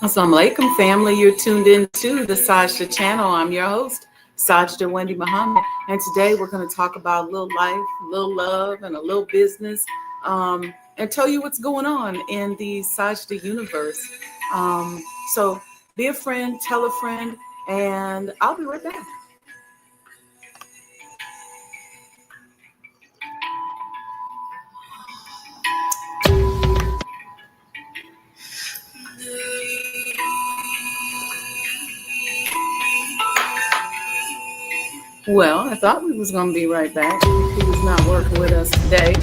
Assalamu alaikum, family. You're tuned in to the Sajdah channel. I'm your host, Sajdah Wendy Muhammad. And today we're going to talk about a little life, a little love, and a little business, and tell you what's going on in the Sajdah universe. So be a friend, tell a friend, and I'll be right back. Well, I thought we was going to be right back. He was not working with us today.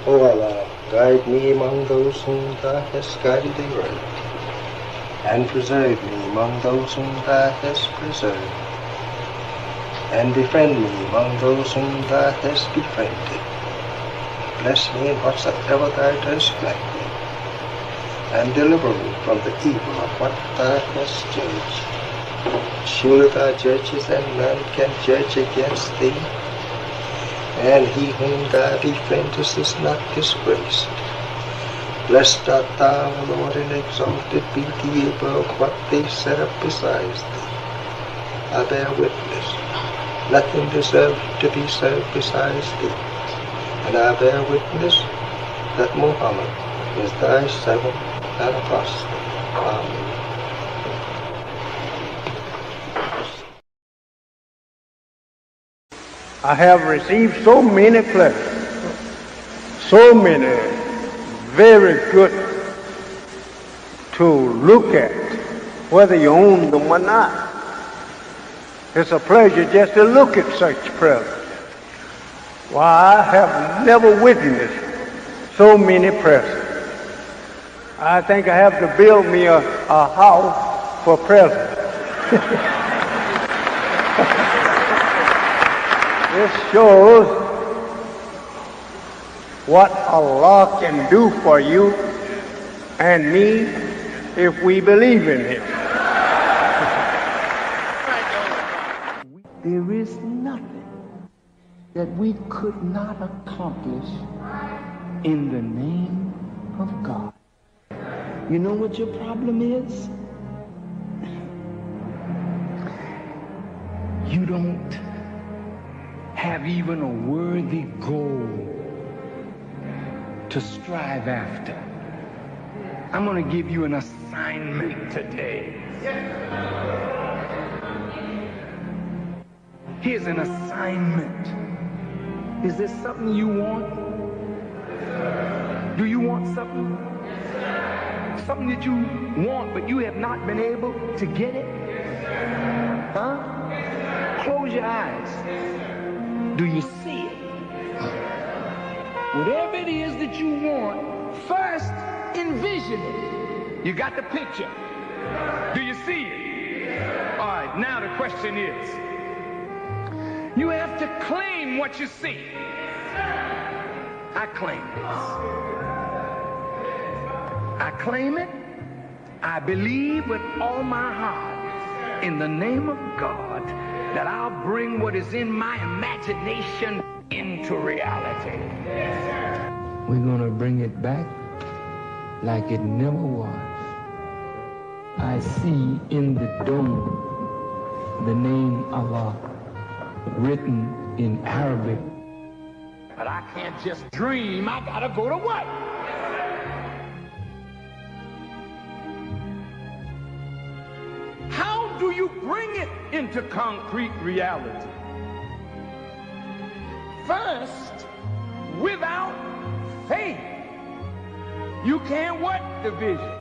O Allah, guide me among those whom Thou hast guided aright, and preserve me among those whom Thou hast preserved, and befriend me among those whom Thou hast befriended. Bless me in whatsoever Thou dost grant me, and deliver me from the evil of what Thou hast judged. Surely Thou judgest, and none can judge against Thee, and he whom Thou befriendest is not disgraced. Blessed art Thou, O Lord, and exalted be Thee above what they set up besides Thee. I bear witness, nothing deserves to be served besides Thee, and I bear witness that Muhammad is Thy servant and apostle. Amen. I have received so many pleasures, so many very good to look at, whether you own them or not. It's a pleasure just to look at such presents. Why, I have never witnessed so many presents. I think I have to build me a house for presents. This shows what Allah can do for you and me if we believe in Him. There is nothing that we could not accomplish in the name of God. You know what your problem is? You don't have even a worthy goal to strive after. I'm going to give you an assignment today. Here's an assignment. Is there something you want? Do you want something? Something that you want, but you have not been able to get it? Huh? Close your eyes. Do you see it? Whatever it is that you want, first envision it. You got the picture. Do you see it? All right, now the question is, you have to claim what you see. I claim this. I claim it. I believe with all my heart in the name of God that I'll bring what is in my imagination into reality. We're going to bring it back like it never was. I see in the dome the name Allah written in Arabic. But I can't just dream, I gotta go to work. How do you bring it into concrete reality? First, without faith, you can't work the vision.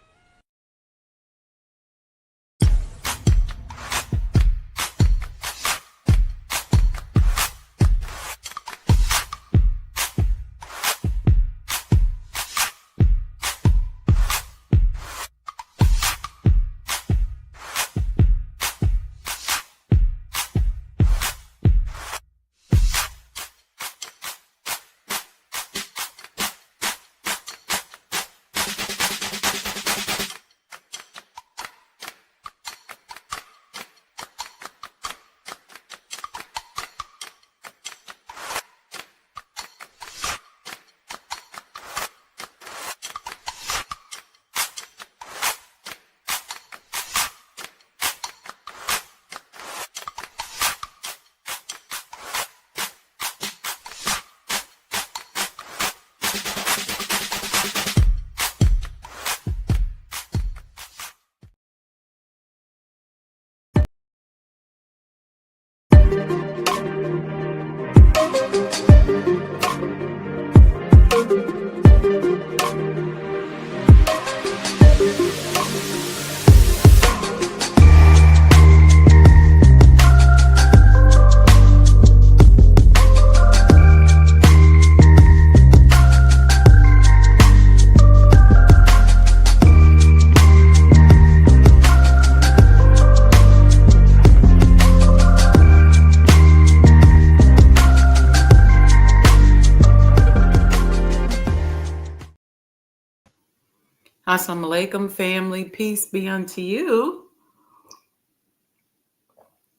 Assalamu alaikum, family. Peace be unto you.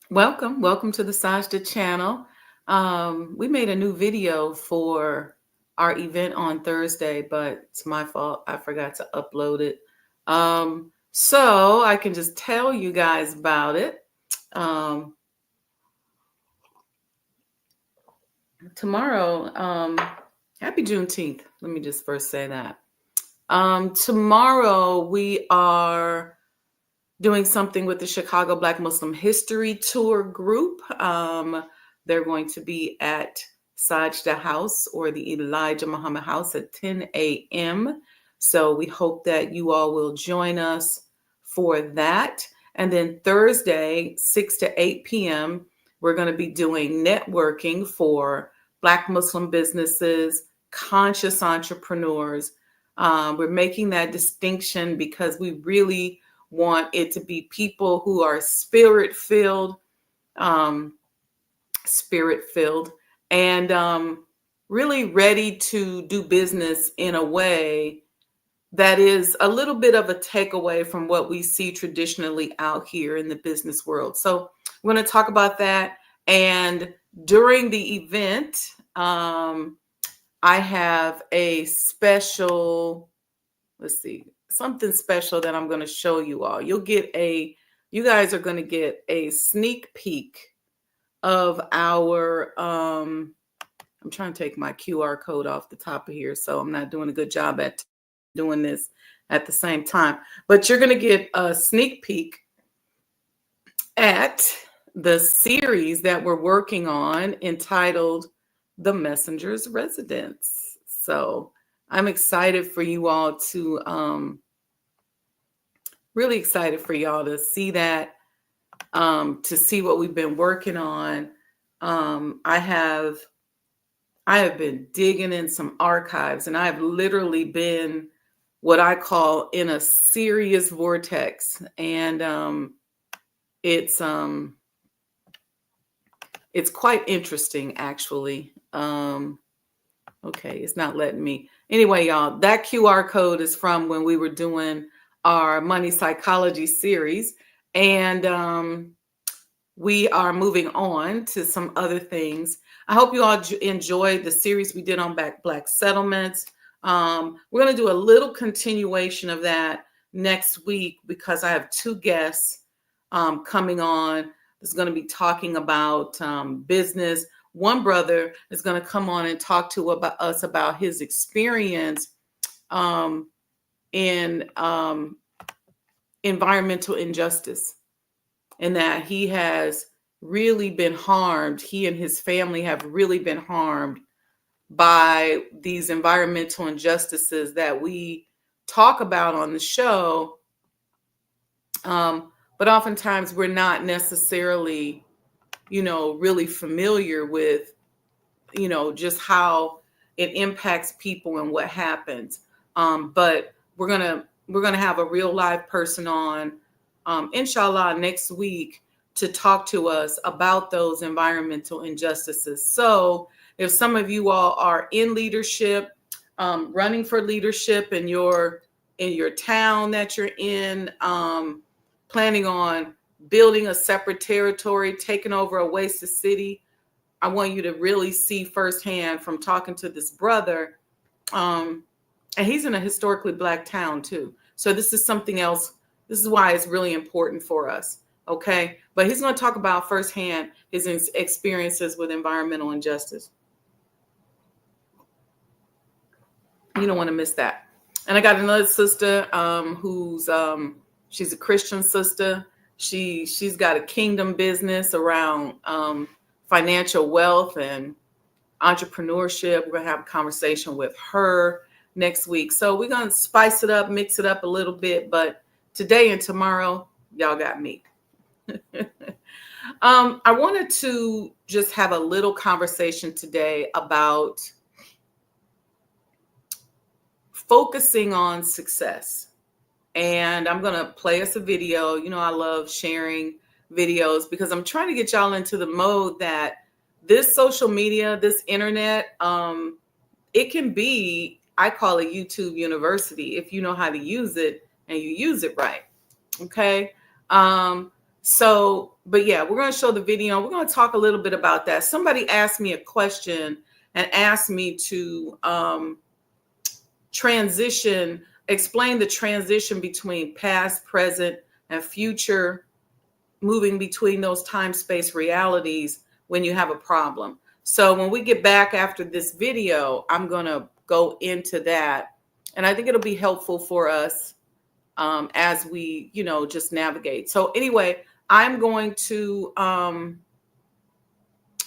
Welcome to the Sajdah channel. We made a new video for our event on Thursday, but it's my fault. I forgot to upload it. So I can just tell you guys about it. Tomorrow, happy Juneteenth. Let me just first say that. Tomorrow we are doing something with the Chicago Black Muslim History Tour group. They're going to be at Sajdah House or the Elijah Muhammad House at 10 a.m. So we hope that you all will join us for that. And then Thursday, 6 to 8 p.m., we're going to be doing networking for Black Muslim businesses, conscious entrepreneurs. We're making that distinction because we really want it to be people who are spirit-filled, and really ready to do business in a way that is a little bit of a takeaway from what we see traditionally out here in the business world. So we're going to talk about that. And during the event, I have a special, something special that I'm going to show you all. You guys are going to get a sneak peek of our, I'm trying to take my QR code off the top of here, so I'm not doing a good job at doing this at the same time. But you're going to get a sneak peek at the series that we're working on entitled The Messenger's Residence. So I'm excited for you all to, really excited for y'all to see that, to see what we've been working on. I have been digging in some archives, and I have literally been what I call in a serious vortex. And it's quite interesting, actually. Okay, it's not letting me. Anyway, y'all, that QR code is from when we were doing our money psychology series. And we are moving on to some other things. I hope you all enjoyed the series we did on Black settlements. We're going to do a little continuation of that next week because I have two guests coming on that's going to be talking about business. One brother is going to come on and talk to us about his experience in environmental injustice, and that he has really been harmed. He and his family have really been harmed by these environmental injustices that we talk about on the show. But oftentimes we're not necessarily, really familiar with, just how it impacts people and what happens. But we're gonna have a real live person on, inshallah, next week to talk to us about those environmental injustices. So if some of you all are in leadership, running for leadership in your town that you're in, planning on building a separate territory, taking over a wasted city, I want you to really see firsthand from talking to this brother. And he's in a historically Black town too. So this is something else. This is why it's really important for us. Okay. But he's going to talk about firsthand his experiences with environmental injustice. You don't want to miss that. And I got another sister who's she's a Christian sister. She's got a kingdom business around financial wealth and entrepreneurship. We're going to have a conversation with her next week. So we're going to spice it up, mix it up a little bit. But today and tomorrow, y'all got me. I wanted to just have a little conversation today about focusing on success. And I'm going to play us a video. I love sharing videos because I'm trying to get y'all into the mode that this social media, this internet, it can be, I call it YouTube University, if you know how to use it and you use it right. Okay. But yeah, we're going to show the video. We're going to talk a little bit about that. Somebody asked me a question and asked me to explain the transition between past, present, and future, moving between those time-space realities when you have a problem. So when we get back after this video, I'm going to go into that. And I think it'll be helpful for us as we, just navigate. So anyway, I'm going to, I'll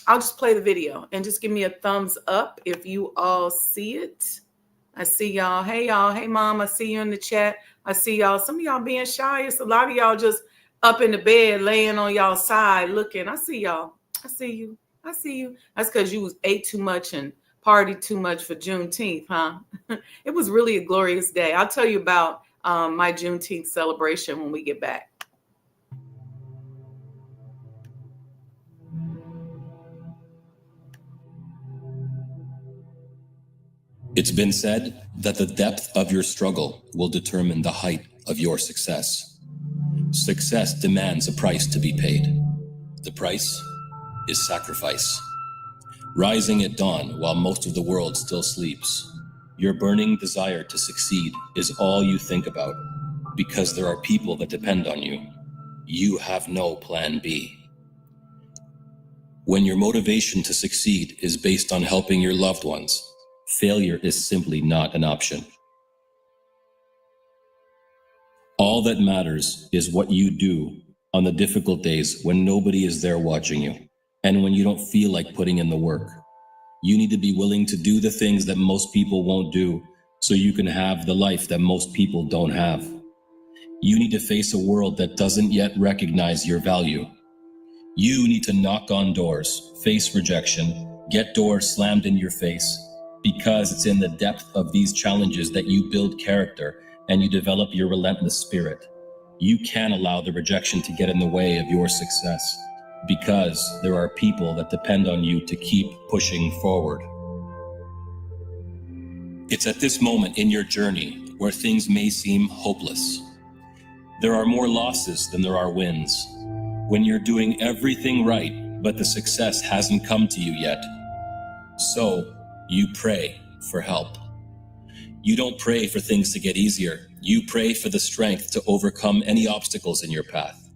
just play the video and just give me a thumbs up if you all see it. I see y'all. Hey, y'all. Hey, Mom. I see you in the chat. I see y'all. Some of y'all being shy. It's a lot of y'all just up in the bed, laying on y'all side, looking. I see y'all. I see you. I see you. That's because you ate too much and partied too much for Juneteenth, huh? It was really a glorious day. I'll tell you about my Juneteenth celebration when we get back. It's been said that the depth of your struggle will determine the height of your success. Success demands a price to be paid. The price is sacrifice. Rising at dawn while most of the world still sleeps, your burning desire to succeed is all you think about because there are people that depend on you. You have no plan B. When your motivation to succeed is based on helping your loved ones, failure is simply not an option. All that matters is what you do on the difficult days when nobody is there watching you and when you don't feel like putting in the work. You need to be willing to do the things that most people won't do so you can have the life that most people don't have. You need to face a world that doesn't yet recognize your value. You need to knock on doors, face rejection, get doors slammed in your face, because it's in the depth of these challenges that you build character and you develop your relentless spirit. You can't allow the rejection to get in the way of your success because there are people that depend on you to keep pushing forward. It's at this moment in your journey where things may seem hopeless. There are more losses than there are wins. When you're doing everything right, but the success hasn't come to you yet. So, you pray for help. You don't pray for things to get easier. You pray for the strength to overcome any obstacles in your path.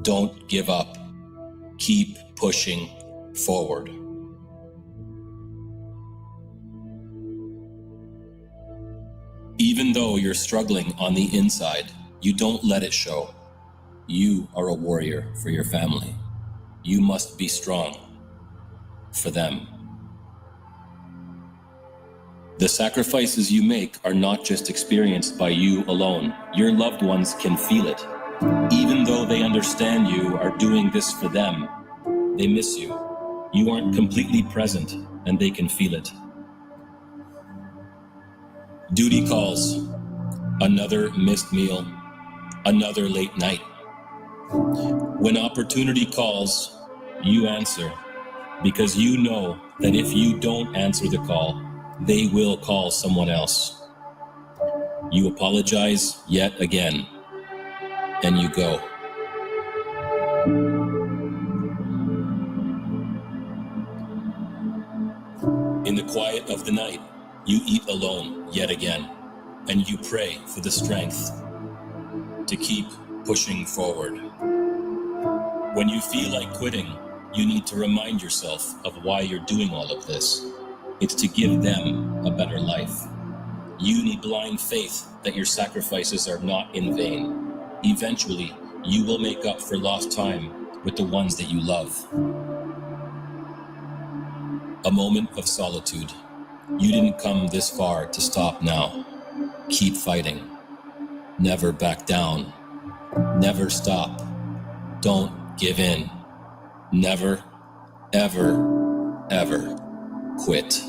Don't give up. Keep pushing forward. Even though you're struggling on the inside, you don't let it show. You are a warrior for your family. You must be strong for them. The sacrifices you make are not just experienced by you alone. Your loved ones can feel it. Even though they understand you are doing this for them, they miss you. You aren't completely present, and they can feel it. Duty calls. Another missed meal. Another late night. When opportunity calls, you answer, because you know that if you don't answer the call, they will call someone else. You apologize yet again, and you go. In the quiet of the night, you eat alone yet again, and you pray for the strength to keep pushing forward. When you feel like quitting, you need to remind yourself of why you're doing all of this. It's to give them a better life. You need blind faith that your sacrifices are not in vain. Eventually, you will make up for lost time with the ones that you love. A moment of solitude. You didn't come this far to stop now. Keep fighting. Never back down. Never stop. Don't give in. Never, ever, ever quit.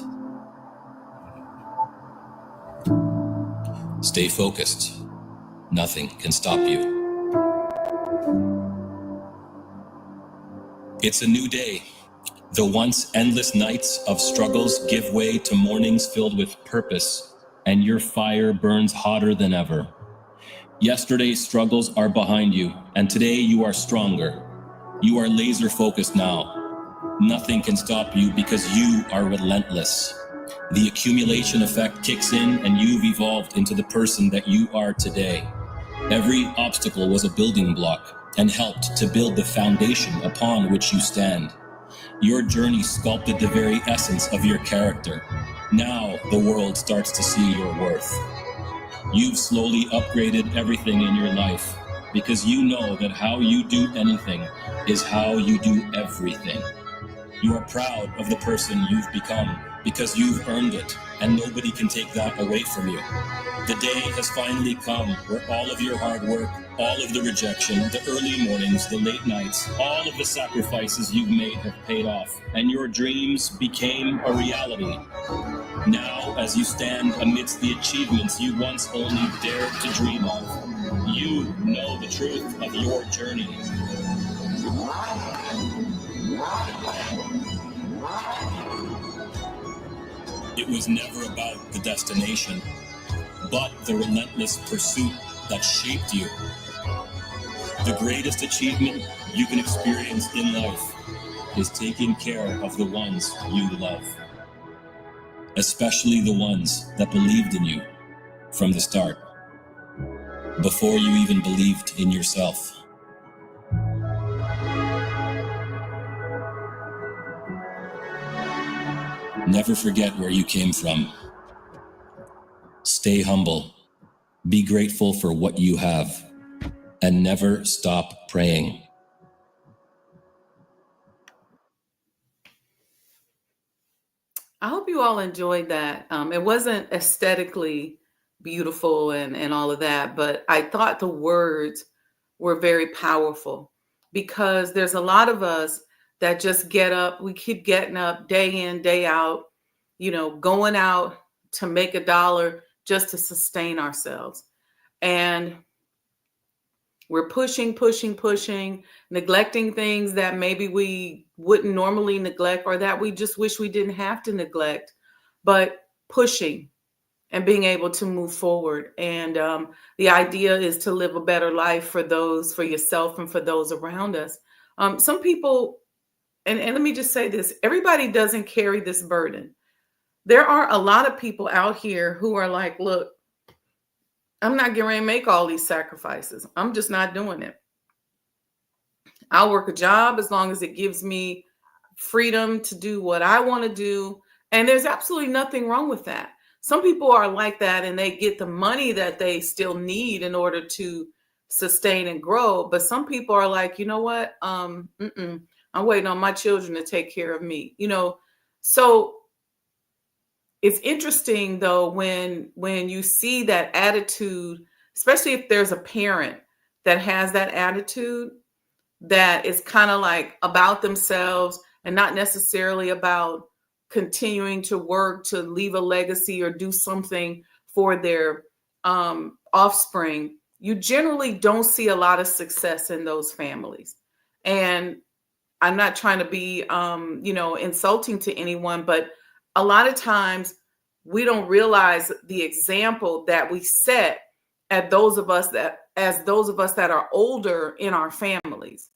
Stay focused. Nothing can stop you. It's a new day. The once endless nights of struggles give way to mornings filled with purpose, and your fire burns hotter than ever. Yesterday's struggles are behind you, and today you are stronger. You are laser focused now. Nothing can stop you because you are relentless. The accumulation effect kicks in, and you've evolved into the person that you are today. Every obstacle was a building block and helped to build the foundation upon which you stand. Your journey sculpted the very essence of your character. Now the world starts to see your worth. You've slowly upgraded everything in your life because you know that how you do anything is how you do everything. You are proud of the person you've become because you've earned it, and nobody can take that away from you. The day has finally come where all of your hard work, all of the rejection, the early mornings, the late nights, all of the sacrifices you've made have paid off, and your dreams became a reality. Now, as you stand amidst the achievements you once only dared to dream of, you know the truth of your journey. It was never about the destination, but the relentless pursuit that shaped you. The greatest achievement you can experience in life is taking care of the ones you love, especially the ones that believed in you from the start, before you even believed in yourself. Never forget where you came from. Stay humble. Be grateful for what you have. And never stop praying. I hope you all enjoyed that. It wasn't aesthetically beautiful and all of that, but I thought the words were very powerful because there's a lot of us that just get up. We keep getting up day in, day out, going out to make a dollar just to sustain ourselves. And we're pushing, neglecting things that maybe we wouldn't normally neglect or that we just wish we didn't have to neglect, but pushing and being able to move forward. And the idea is to live a better life for yourself and for those around us. Some people, and let me just say this, everybody doesn't carry this burden. There are a lot of people out here who are like, look, I'm not getting ready to make all these sacrifices. I'm just not doing it. I'll work a job as long as it gives me freedom to do what I want to do. And there's absolutely nothing wrong with that. Some people are like that and they get the money that they still need in order to sustain and grow. But some people are like, you know what? I'm waiting on my children to take care of me. So it's interesting though when you see that attitude, especially if there's a parent that has that attitude, that is kind of like about themselves and not necessarily about continuing to work to leave a legacy or do something for their offspring. You generally don't see a lot of success in those families. And I'm not trying to be insulting to anyone, but a lot of times we don't realize the example that we set as those of us that are older in our families.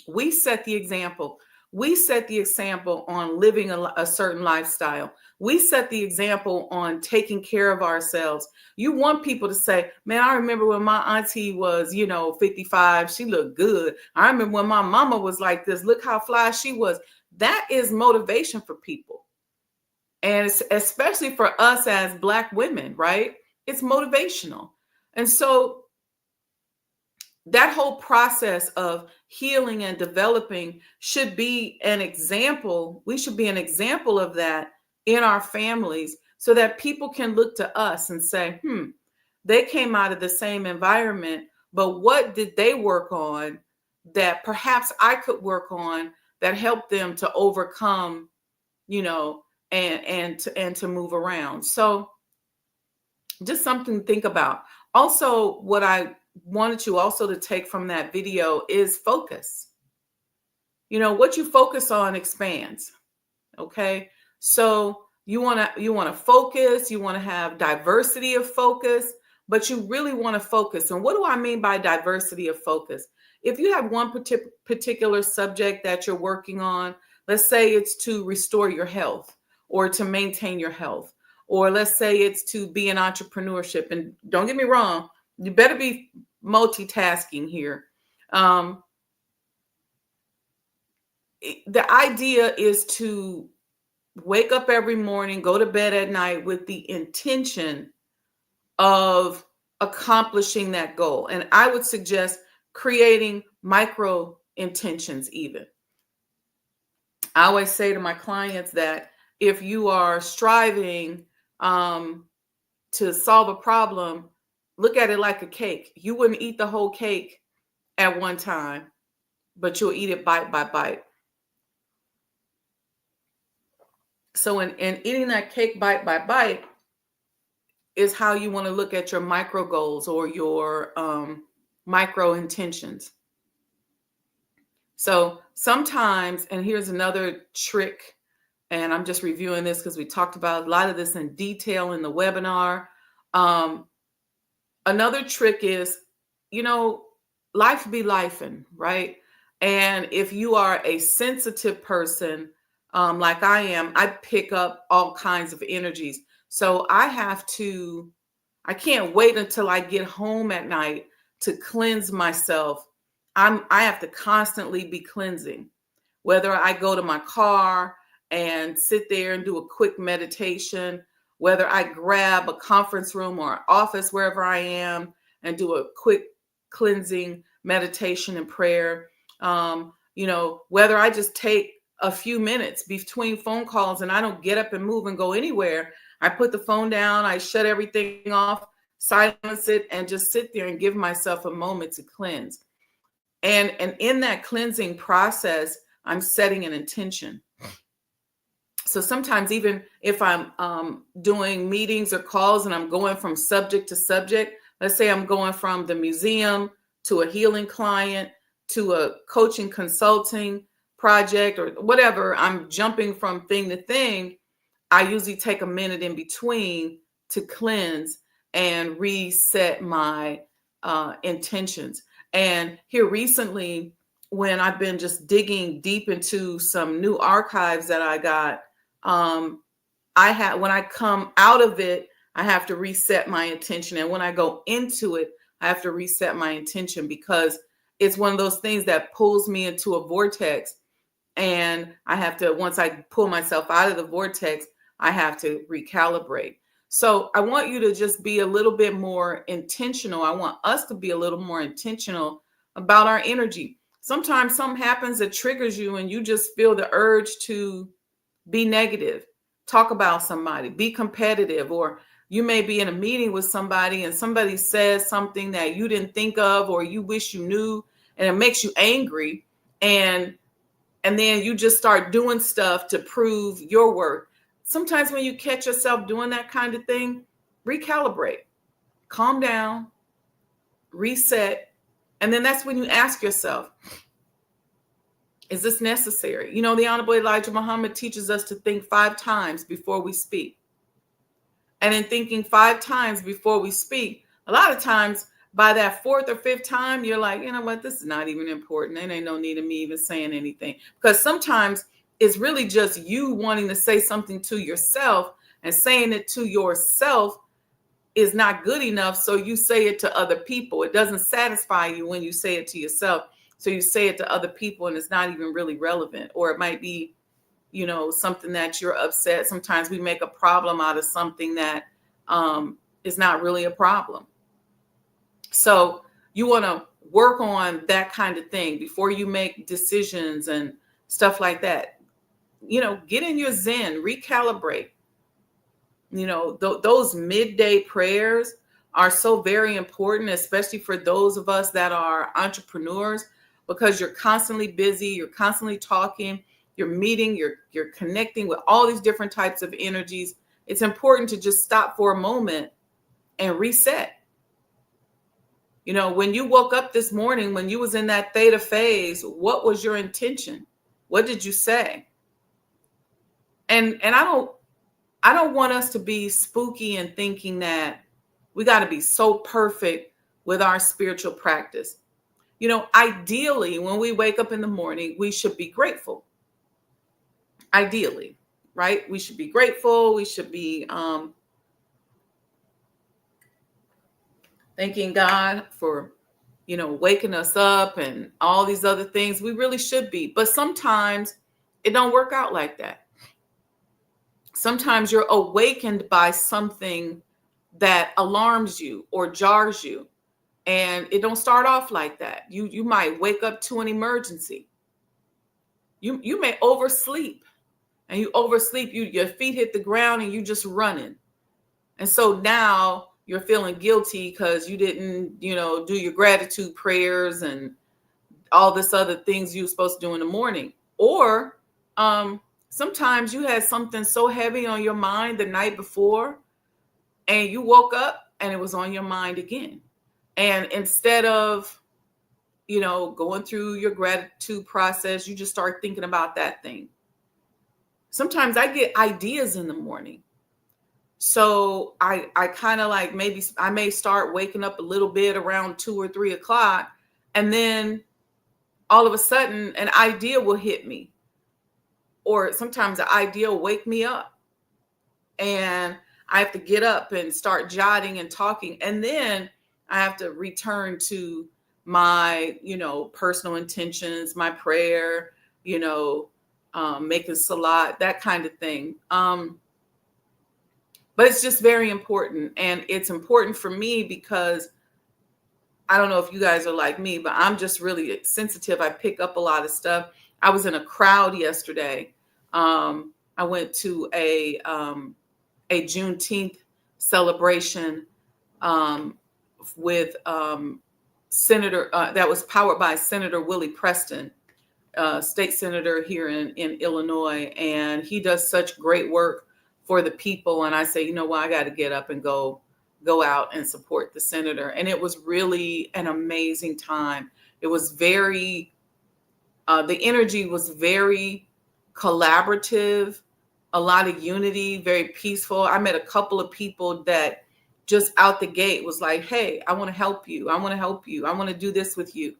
We set the example. We set the example on living a certain lifestyle. We set the example on taking care of ourselves. You want people to say, man, I remember when my auntie was, 55, she looked good. I remember when my mama was like this, look how fly she was. That is motivation for people. And especially for us as Black women, right? It's motivational. And so that whole process of healing and developing should be an example. We should be an example of that in our families so that people can look to us and say, they came out of the same environment, but what did they work on that perhaps I could work on that helped them to overcome, and to move around. So just something to think about. Also, what I wanted you also to take from that video is focus. What you focus on expands. Okay. So you want to focus, you want to have diversity of focus, but you really want to focus. And what do I mean by diversity of focus? If you have one particular subject that you're working on, let's say it's to restore your health or to maintain your health, or let's say it's to be in entrepreneurship. And don't get me wrong, you better be multitasking here. The idea is to wake up every morning, go to bed at night with the intention of accomplishing that goal. And I would suggest creating micro intentions even. I always say to my clients that if you are striving to solve a problem, look at it like a cake. You wouldn't eat the whole cake at one time, but you'll eat it bite by bite. So in eating that cake bite by bite is how you want to look at your micro goals or your micro intentions. So sometimes, and here's another trick, and I'm just reviewing this because we talked about a lot of this in detail in the webinar. Another trick is, life be lifing, right? And if you are a sensitive person, like I am, I pick up all kinds of energies. So I can't wait until I get home at night to cleanse myself. I have to constantly be cleansing, whether I go to my car and sit there and do a quick meditation, whether I grab a conference room or office wherever I am and do a quick cleansing meditation and prayer, whether I just take a few minutes between phone calls and I don't get up and move and go anywhere. I put the phone down, I shut everything off, silence it, and just sit there and give myself a moment to cleanse. And in that cleansing process, I'm setting an intention. So sometimes even if I'm doing meetings or calls and I'm going from subject to subject, let's say I'm going from the museum to a healing client to a coaching consulting project or whatever, I'm jumping from thing to thing. I usually take a minute in between to cleanse and reset my intentions. And here recently, when I've been just digging deep into some new archives that I got, when I come out of it, I have to reset my intention. And when I go into it, I have to reset my intention, because it's one of those things that pulls me into a vortex. And I have to, once I pull myself out of the vortex, I have to recalibrate. So I want you to just be a little bit more intentional. I want us to be a little more intentional about our energy. Sometimes something happens that triggers you and you just feel the urge to be negative, talk about somebody, be competitive, or you may be in a meeting with somebody and somebody says something that you didn't think of or you wish you knew, and it makes you angry. And then you just start doing stuff to prove your worth. Sometimes when you catch yourself doing that kind of thing, recalibrate, calm down, reset. And then that's when you ask yourself, is this necessary? You know, the Honorable Elijah Muhammad teaches us to think 5 times before we speak. And in thinking 5 times before we speak, a lot of times by that 4th or 5th time, you're like, you know what, this is not even important. There ain't no need of me even saying anything. Because sometimes it's really just you wanting to say something to yourself, and saying it to yourself is not good enough. So you say it to other people. It doesn't satisfy you when you say it to yourself. So you say it to other people and it's not even really relevant. Or it might be, you know, something that you're upset. Sometimes we make a problem out of something that is not really a problem. So you want to work on that kind of thing before you make decisions and stuff like that. You know, get in your Zen, recalibrate. You know, those midday prayers are so very important, especially for those of us that are entrepreneurs, because you're constantly busy, you're constantly talking, you're meeting, you're connecting with all these different types of energies. It's important to just stop for a moment and reset. You know, when you woke up this morning, when you was in that theta phase, what was your intention? What did you say? And I don't want us to be spooky and thinking that we got to be so perfect with our spiritual practice. You know, ideally, when we wake up in the morning, we should be grateful. Ideally, right? We should be grateful. We should be thanking God for, you know, waking us up and all these other things. We really should be. But sometimes it don't work out like that. Sometimes you're awakened by something that alarms you or jars you. And it don't start off like that. You might wake up to an emergency. You may oversleep, and you oversleep, your feet hit the ground and you just running. And so now you're feeling guilty because you didn't, you know, do your gratitude prayers and all this other things you were supposed to do in the morning. Or sometimes you had something so heavy on your mind the night before, and you woke up and it was on your mind again. And instead of, you know, going through your gratitude process, you just start thinking about that thing. Sometimes I get ideas in the morning. So I kind of like, maybe I may start waking up a little bit around 2 or 3 o'clock. And then all of a sudden an idea will hit me. Or sometimes the idea will wake me up. And I have to get up and start jotting and talking. And then I have to return to my, you know, personal intentions, my prayer, you know, making salat, that kind of thing. But it's just very important. And it's important for me because I don't know if you guys are like me, but I'm just really sensitive. I pick up a lot of stuff. I was in a crowd yesterday. I went to a Juneteenth celebration with Senator that was powered by Senator Willie Preston, state senator here in Illinois. And he does such great work for the people. And I say, you know what, I got to get up and go out and support the senator. And it was really an amazing time. It was very, the energy was very collaborative, a lot of unity, very peaceful. I met a couple of people that just out the gate was like, hey, I want to help you. I want to help you. I want to do this with you.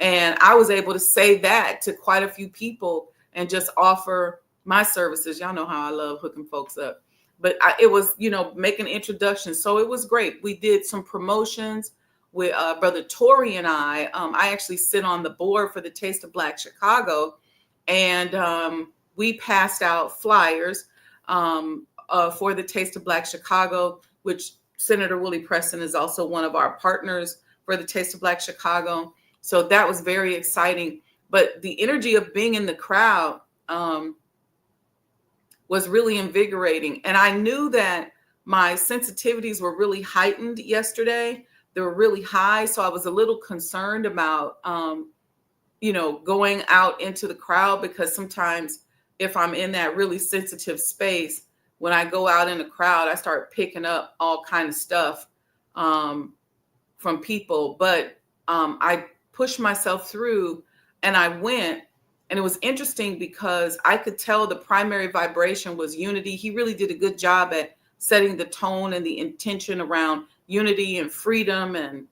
And I was able to say that to quite a few people and just offer my services. Y'all know how I love hooking folks up. but it was, making introductions. So it was great. We did some promotions with Brother Tori and I. I actually sit on the board for the Taste of Black Chicago, and we passed out flyers for the Taste of Black Chicago, which Senator Willie Preston is also one of our partners for the Taste of Black Chicago. So that was very exciting. But the energy of being in the crowd was really invigorating. And I knew that my sensitivities were really heightened yesterday. They were really high. So I was a little concerned about, going out into the crowd, because sometimes if I'm in that really sensitive space, when I go out in the crowd, I start picking up all kind of stuff from people. But I pushed myself through and I went. And it was interesting because I could tell the primary vibration was unity. He really did a good job at setting the tone and the intention around unity and freedom and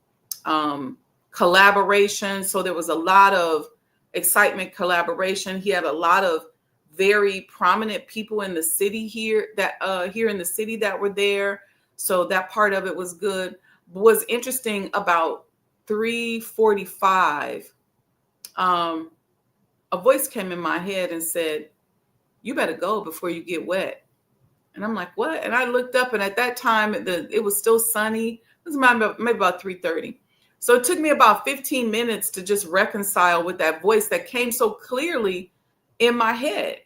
collaboration. So there was a lot of excitement, collaboration. He had a lot of very prominent people in the city here in the city that were there. So that part of it was good. What was interesting, about 3:45, a voice came in my head and said, "You better go before you get wet." And I'm like, "What?" And I looked up, and at that time, it was still sunny. It was maybe about 3:30. So it took me about 15 minutes to just reconcile with that voice that came so clearly in my head.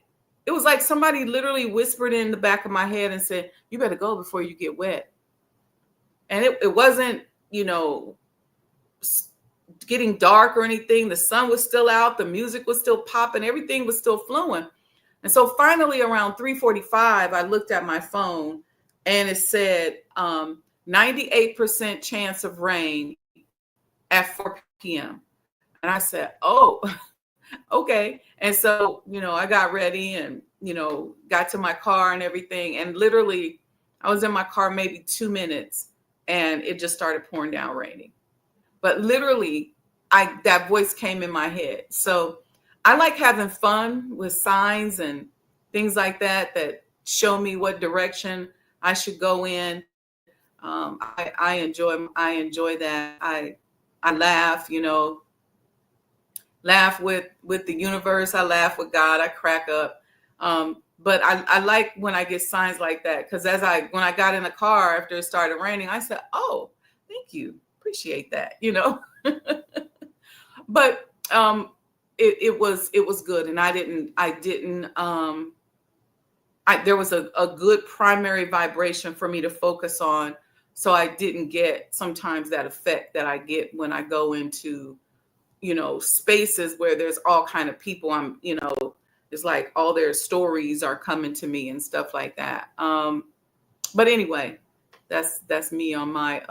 It was like somebody literally whispered in the back of my head and said, "You better go before you get wet." And it wasn't, getting dark or anything. The sun was still out. The music was still popping. Everything was still flowing. And so finally around 3:45, I looked at my phone and it said 98% chance of rain at 4 p.m. And I said, "Oh, okay." And so, I got ready and, got to my car and everything. And literally I was in my car maybe 2 minutes and it just started pouring down raining. But literally that voice came in my head. So I like having fun with signs and things like that show me what direction I should go in. I enjoy that. I laugh, laugh with the universe. I laugh with God. I crack up. But I like when I get signs like that, because when I got in the car after it started raining, I said, "Oh, thank you. Appreciate that," But it was good. And there was a good primary vibration for me to focus on. So I didn't get sometimes that effect that I get when I go into, spaces where there's all kind of people. It's like all their stories are coming to me and stuff like that. But anyway, that's me on my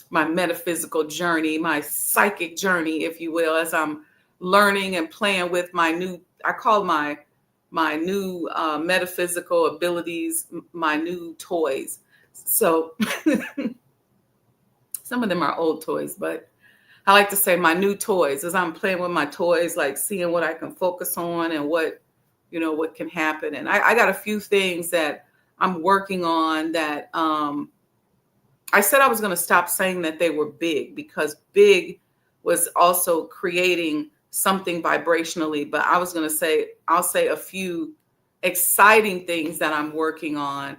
my metaphysical journey, my psychic journey, if you will, as I'm learning and playing with I call my new metaphysical abilities, my new toys. So some of them are old toys, but I like to say my new toys, as I'm playing with my toys, like seeing what I can focus on and what can happen. And I got a few things that I'm working on that I said I was going to stop saying that they were big, because big was also creating something vibrationally. But I was going to say, I'll say a few exciting things that I'm working on.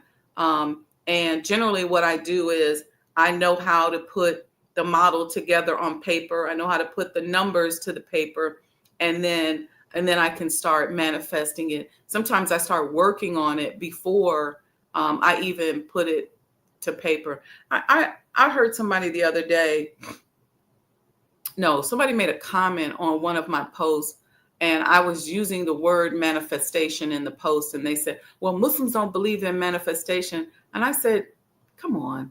And generally what I do is I know how to put the model together on paper. I know how to put the numbers to the paper, and then I can start manifesting it. Sometimes I start working on it before I even put it to paper. I heard somebody the other day. No, somebody made a comment on one of my posts, and I was using the word manifestation in the post, and they said, "Well, Muslims don't believe in manifestation." And I said, "Come on.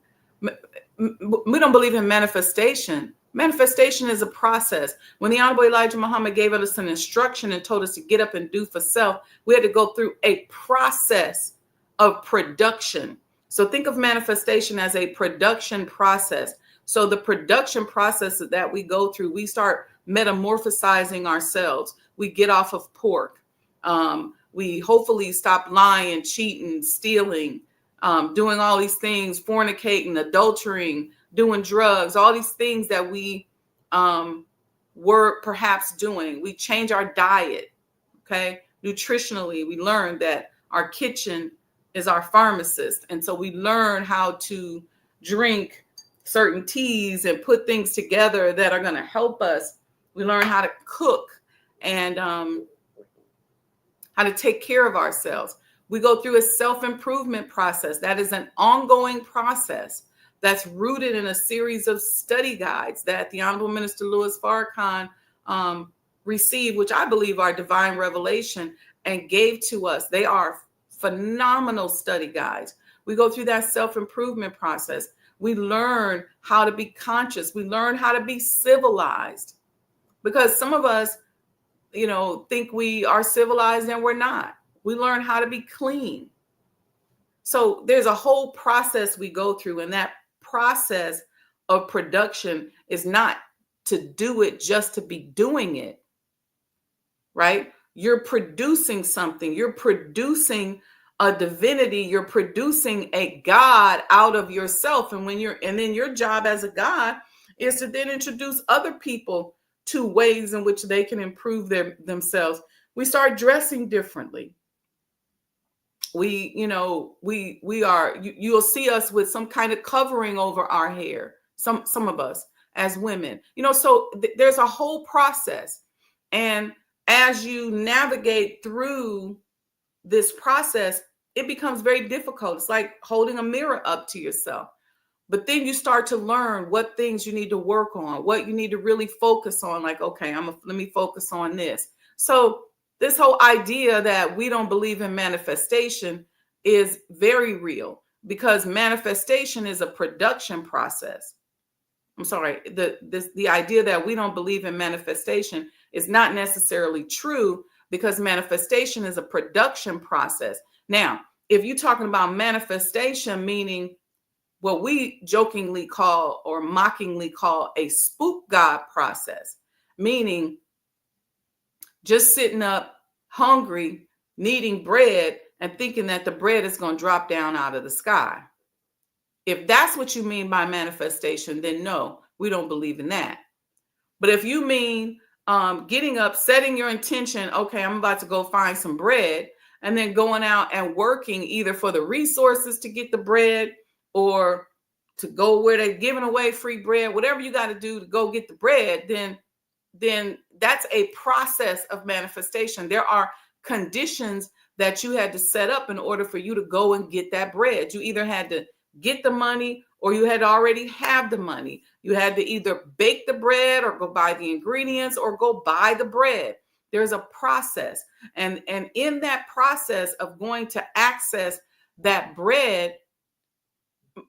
We don't believe in manifestation. Manifestation is a process. When the Honorable Elijah Muhammad gave us an instruction and told us to get up and do for self, we had to go through a process of production. So think of manifestation as a production process. So the production process that we go through, we start metamorphosizing ourselves. We get off of pork. We hopefully stop lying, cheating, stealing, doing all these things, fornicating, adultering, doing drugs, all these things that we were perhaps doing. We change our diet, okay? Nutritionally, we learned that our kitchen is our pharmacist. And so we learn how to drink certain teas and put things together that are going to help us. We learn how to cook and how to take care of ourselves. We go through a self-improvement process. That is an ongoing process that's rooted in a series of study guides that the Honorable Minister Louis Farrakhan received, which I believe are divine revelation, and gave to us. They are phenomenal study guides. We go through that self-improvement process. We learn how to be conscious. We learn how to be civilized, because some of us, think we are civilized and we're not. We learn how to be clean. So there's a whole process we go through, and that process of production is not to do it just to be doing it, right? You're producing something. You're producing a divinity. You're producing a God out of yourself. And then your job as a God is to then introduce other people to ways in which they can improve themselves. We start dressing differently. You'll see us with some kind of covering over our hair. Some of us as women, so there's a whole process. And as you navigate through this process, it becomes very difficult. It's like holding a mirror up to yourself. But then you start to learn what things you need to work on, what you need to really focus on. Like, okay, let me focus on this. So this whole idea that we don't believe in manifestation is very real, because manifestation is a production process. I'm sorry, the idea that we don't believe in manifestation is not necessarily true, because manifestation is a production process. Now, if you're talking about manifestation, meaning what we jokingly call or mockingly call a spook God process, meaning just sitting up hungry, needing bread, and thinking that the bread is going to drop down out of the sky. If that's what you mean by manifestation, then no, we don't believe in that. But if you mean getting up, setting your intention, okay, I'm about to go find some bread, and then going out and working either for the resources to get the bread or to go where they're giving away free bread, whatever you got to do to go get the bread, then that's a process of manifestation. There are conditions that you had to set up in order for you to go and get that bread. You either had to get the money or you had to already have the money. You had to either bake the bread or go buy the ingredients or go buy the bread. There's a process. And in that process of going to access that bread,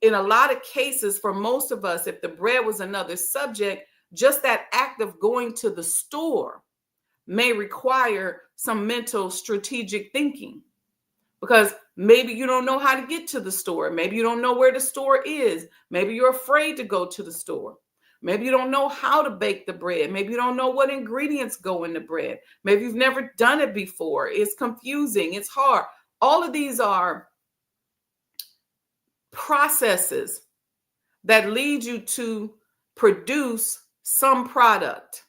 in a lot of cases, for most of us, if the bread was another subject, just that act of going to the store may require some mental strategic thinking, because maybe you don't know how to get to the store. Maybe you don't know where the store is. Maybe you're afraid to go to the store. Maybe you don't know how to bake the bread. Maybe you don't know what ingredients go in the bread. Maybe you've never done it before. It's confusing. It's hard. All of these are processes that lead you to produce some product.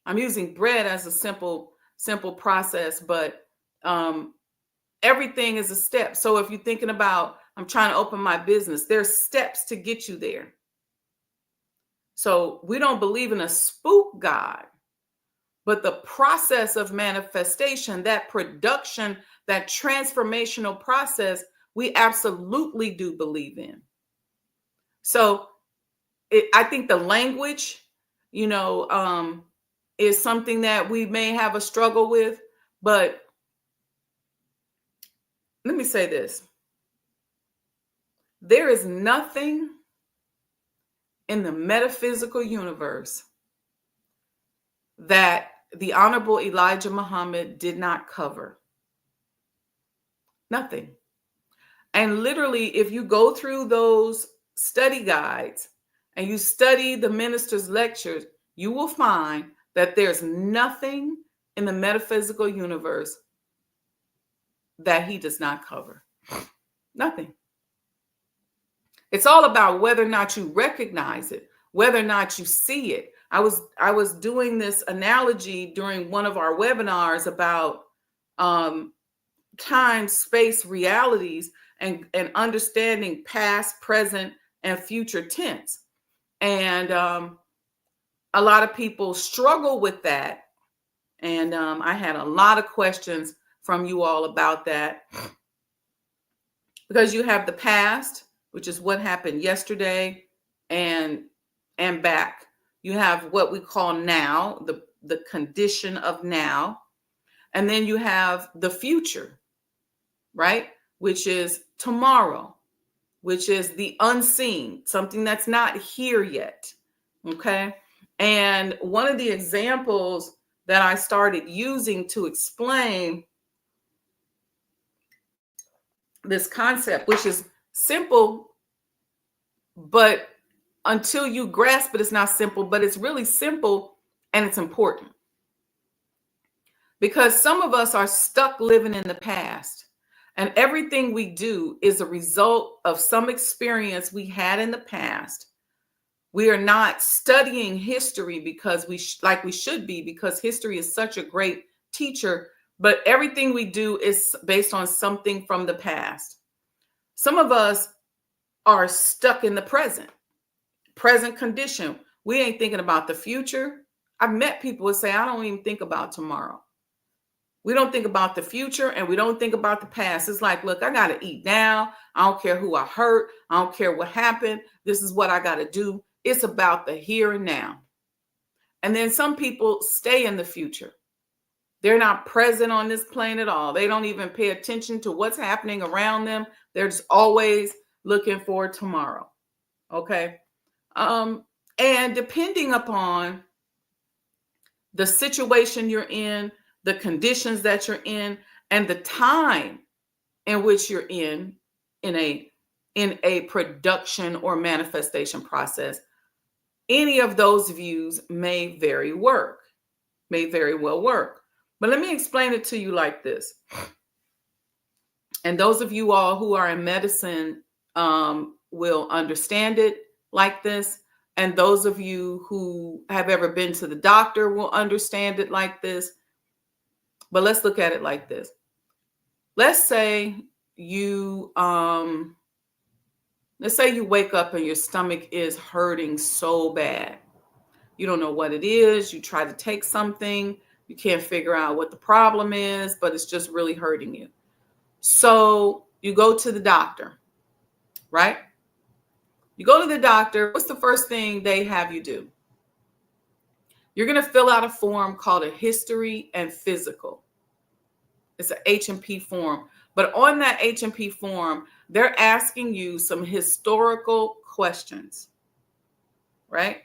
I'm using bread as a simple process, but everything is a step. So if you're thinking about, I'm trying to open my business, there's steps to get you there. So we don't believe in a spook God, but the process of manifestation, that production, that transformational process, we absolutely do believe in. So I think the language, is something that we may have a struggle with, but let me say this. There is nothing in the metaphysical universe that the Honorable Elijah Muhammad did not cover. Nothing. And literally, if you go through those study guides and you study the minister's lectures, you will find that there's nothing in the metaphysical universe that he does not cover. Nothing. It's all about whether or not you recognize it, whether or not you see it. I was doing this analogy during one of our webinars about time, space, realities, and understanding past, present, and future tense. And a lot of people struggle with that. And I had a lot of questions from you all about that. Because you have the past, which is what happened yesterday and back. You have what we call now, the condition of now. And then you have the future, right? Which is tomorrow, which is the unseen, something that's not here yet. Okay. And one of the examples that I started using to explain this concept, which is simple, but until you grasp it, it's not simple, but it's really simple and it's important. Because some of us are stuck living in the past, and everything we do is a result of some experience we had in the past. We are not studying history because we should be, because history is such a great teacher, but everything we do is based on something from the past. Some of us are stuck in the present condition. We ain't thinking about the future. I've met people who say, I don't even think about tomorrow. We don't think about the future and we don't think about the past. It's like, look, I got to eat now. I don't care who I hurt. I don't care what happened. This is what I got to do. It's about the here and now. And then some people stay in the future. They're not present on this plane at all. They don't even pay attention to what's happening around them. They're just always looking for tomorrow. Okay. And depending upon the situation you're in, the conditions that you're in, and the time in which you're in a production or manifestation process, any of those views may very well work. But let me explain it to you like this. And those of you all who are in medicine will understand it like this. And those of you who have ever been to the doctor will understand it like this. But let's look at it like this. Let's say you wake up and your stomach is hurting so bad. You don't know what it is. You try to take something. You can't figure out what the problem is, but it's just really hurting you. So you go to the doctor, right? You go to the doctor. What's the first thing they have you do? You're going to fill out a form called a history and physical. It's an H&P form. But on that H&P form, they're asking you some historical questions, right?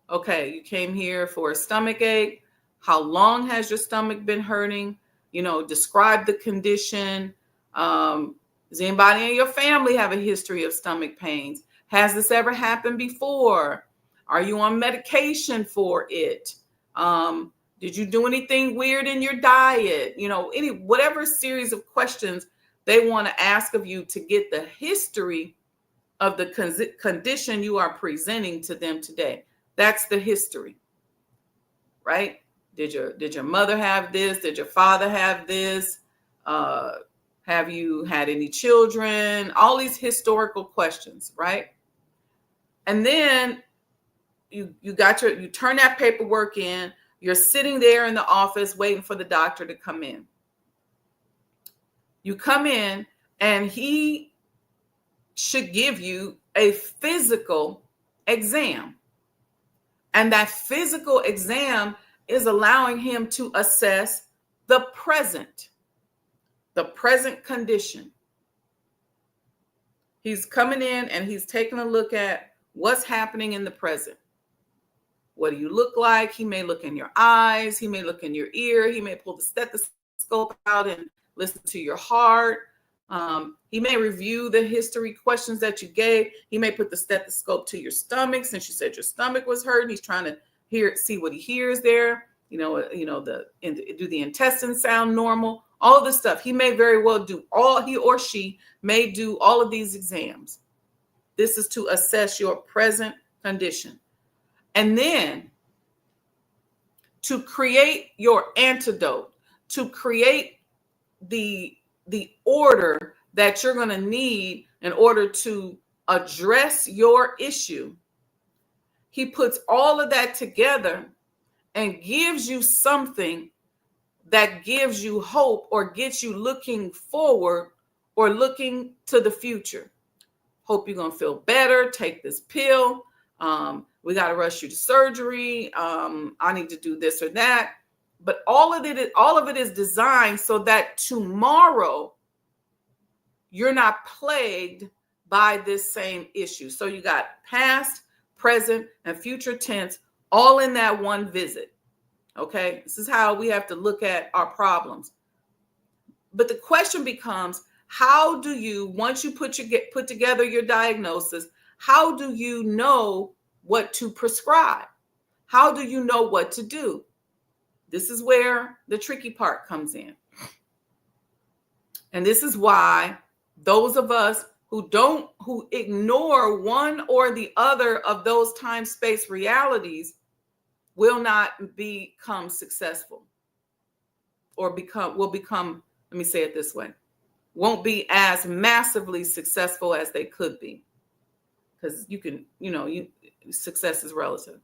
Okay, you came here for a stomach ache. How long has your stomach been hurting? Describe the condition. Does anybody in your family have a history of stomach pains? Has this ever happened before? Are you on medication for it? Did you do anything weird in your diet? Whatever series of questions they want to ask of you to get the history of the condition you are presenting to them today. That's the history, right? Did your mother have this? Did your father have this? Have you had any children? All these historical questions, right? And then you turn that paperwork in. You're sitting there in the office waiting for the doctor to come in. You come in and he should give you a physical exam. And that physical exam is allowing him to assess the present condition. He's coming in and he's taking a look at what's happening in the present. What do you look like? He may look in your eyes. He may look in your ear. He may pull the stethoscope out and listen to your heart. He may review the history questions that you gave. He may put the stethoscope to your stomach since you said your stomach was hurting. He's trying to see what he hears there. Do the intestines sound normal? all of this stuff. He may very well do he or she may do all of these exams. This is to assess your present condition. And then to create your antidote, to create the order that you're going to need in order to address your issue. He puts all of that together and gives you something that gives you hope or gets you looking forward or looking to the future. Hope you're going to feel better. Take this pill. We got to rush you to surgery. I need to do this or that. But all of it is designed so that tomorrow you're not plagued by this same issue. So you got past, present, and future tense all in that one visit. Okay, this is how we have to look at our problems. But the question becomes, how do you, once you put together your diagnosis, how do you know what to prescribe? How do you know what to do? This is where the tricky part comes in. And this is why those of us who ignore one or the other of those time-space realities will not become successful, or will become, let me say it this way, won't be as massively successful as they could be. Because success is relative.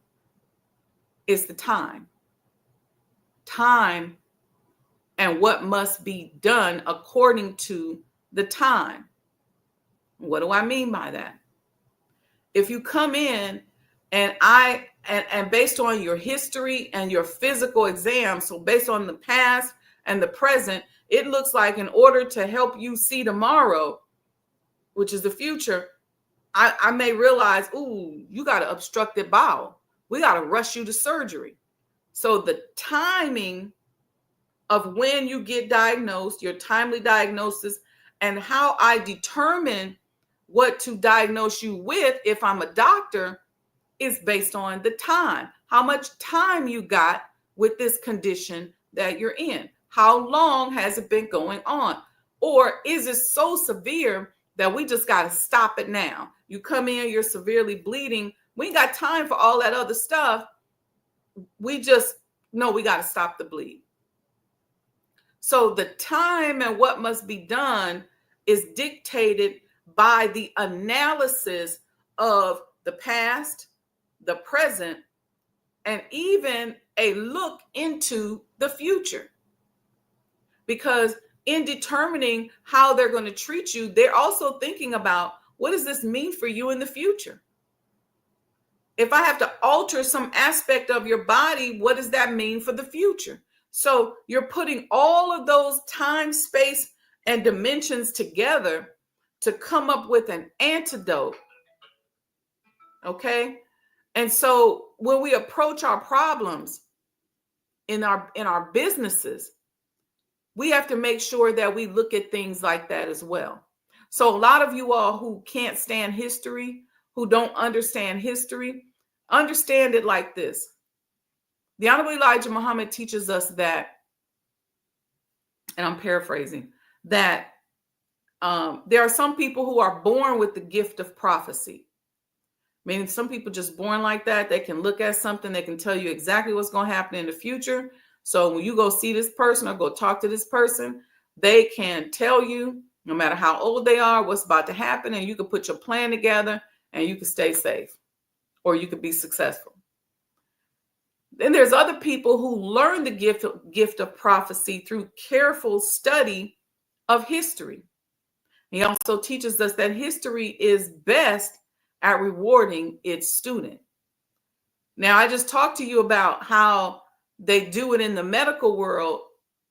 It's the time and what must be done according to the time. What do I mean by that? If you come in and based on your history and your physical exam, so based on the past and the present, it looks like in order to help you see tomorrow, which is the future, I may realize, ooh, you got an obstructed bowel. We got to rush you to surgery. So the timing of when you get diagnosed, your timely diagnosis, and how I determine what to diagnose you with if I'm a doctor is based on the time. How much time you got with this condition that you're in? How long has it been going on? Or is it so severe that we just got to stop it now? You come in, you're severely bleeding. We ain't got time for all that other stuff. We just know we got to stop the bleed. So the time and what must be done is dictated by the analysis of the past, the present, and even a look into the future. Because in determining how they're going to treat you, they're also thinking about, what does this mean for you in the future? If I have to alter some aspect of your body, what does that mean for the future? So you're putting all of those time, space, and dimensions together to come up with an antidote. Okay? And so when we approach our problems in our businesses, we have to make sure that we look at things like that as well. So a lot of you all who can't stand history, who don't understand history, understand it like this. The Honorable Elijah Muhammad teaches us that, and I'm paraphrasing, that there are some people who are born with the gift of prophecy. Meaning some people just born like that. They can look at something, they can tell you exactly what's going to happen in the future. So when you go see this person or go talk to this person, they can tell you, no matter how old they are, what's about to happen, and you can put your plan together and you can stay safe, or you could be successful. Then there's other people who learn the gift of prophecy through careful study of history. He also teaches us that history is best at rewarding its student. Now, I just talked to you about how they do it in the medical world.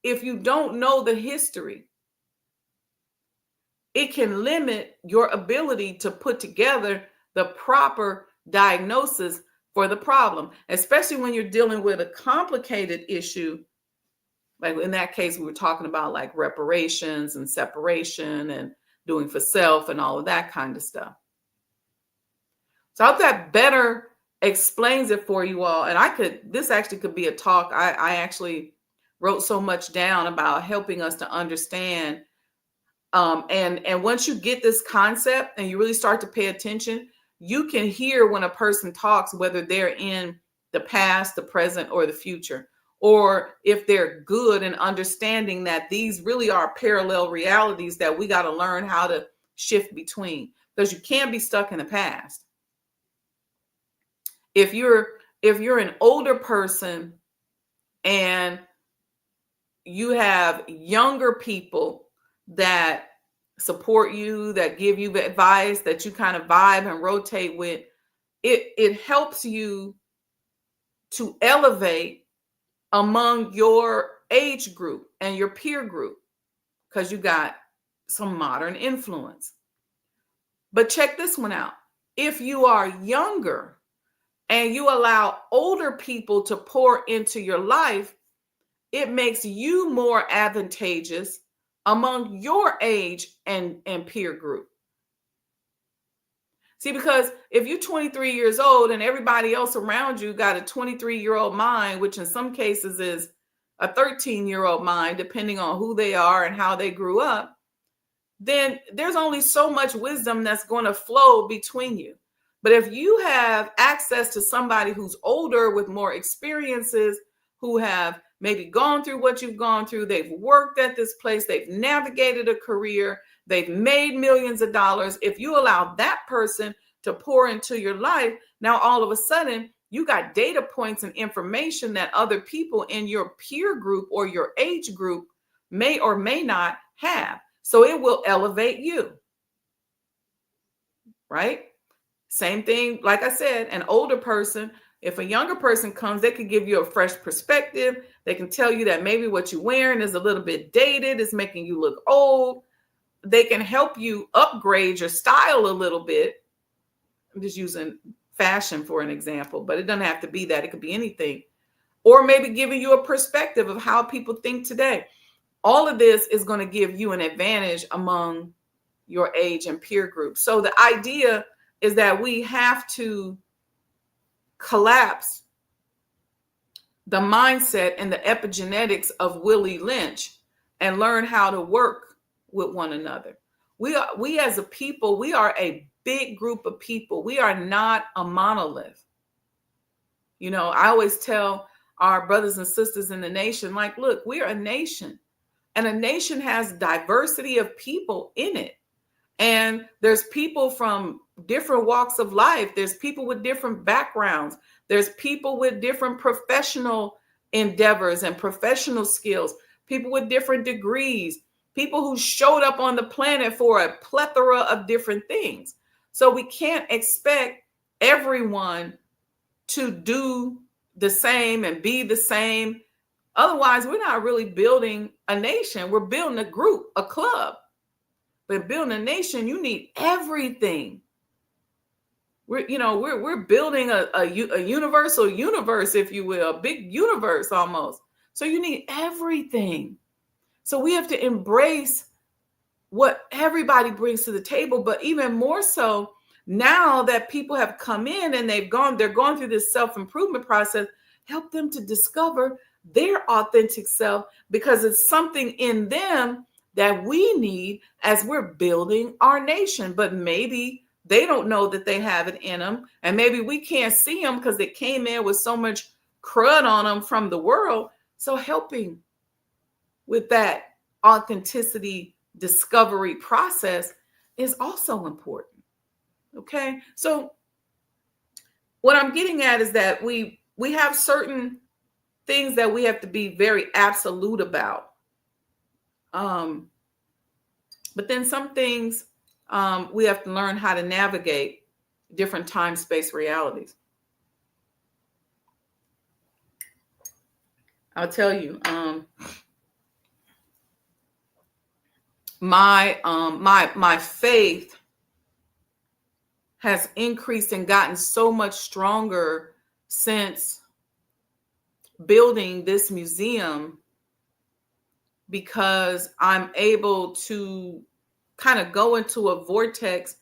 If you don't know the history, it can limit your ability to put together the proper diagnosis for the problem, especially when you're dealing with a complicated issue. Like in that case, we were talking about like reparations and separation and doing for self and all of that kind of stuff. So I hope that better explains it for you all. And this actually could be a talk. I actually wrote so much down about helping us to understand. And once you get this concept and you really start to pay attention, you can hear when a person talks, whether they're in the past, the present, or the future, or if they're good in understanding that these really are parallel realities that we got to learn how to shift between, because you can't be stuck in the past. If you're an older person and you have younger people that support you, that give you advice, that you kind of vibe and rotate with, it helps you to elevate among your age group and your peer group, because you got some modern influence. But check this one out. If you are younger and you allow older people to pour into your life, it makes you more advantageous among your age and peer group. See, because if you're 23 years old and everybody else around you got a 23-year-old mind, which in some cases is a 13-year-old mind, depending on who they are and how they grew up, then there's only so much wisdom that's going to flow between you. But if you have access to somebody who's older with more experiences, who have maybe gone through what you've gone through, they've worked at this place, they've navigated a career, they've made millions of dollars. If you allow that person to pour into your life, now all of a sudden you got data points and information that other people in your peer group or your age group may or may not have. So it will elevate you, right? Same thing, like I said, an older person, if a younger person comes, they could give you a fresh perspective. They can tell you that maybe what you're wearing is a little bit dated, it's making you look old. They can help you upgrade your style a little bit. I'm just using fashion for an example, but it doesn't have to be that. It could be anything. Or maybe giving you a perspective of how people think today. All of this is going to give you an advantage among your age and peer group. So the idea is that we have to collapse the mindset and the epigenetics of Willie Lynch and learn how to work with one another. We as a people, we are a big group of people. We are not a monolith. You know, I always tell our brothers and sisters in the nation, like, look, we're a nation, and a nation has diversity of people in it. And there's people from different walks of life. There's people with different backgrounds. There's people with different professional endeavors and professional skills, people with different degrees, people who showed up on the planet for a plethora of different things. So we can't expect everyone to do the same and be the same. Otherwise, we're not really building a nation. We're building a group, a club. But building a nation, you need everything. We're building a universal universe, if you will, a big universe almost. So you need everything. So we have to embrace what everybody brings to the table, but even more so now that people have come in and they're going through this self-improvement process, help them to discover their authentic self, because it's something in them that we need as we're building our nation. But maybe they don't know that they have it in them. And maybe we can't see them because they came in with so much crud on them from the world. So helping with that authenticity discovery process is also important. Okay. So what I'm getting at is that we have certain things that we have to be very absolute about. But then some things we have to learn how to navigate different time-space realities. I'll tell you, my faith has increased and gotten so much stronger since building this museum, because I'm able to kind of go into a vortex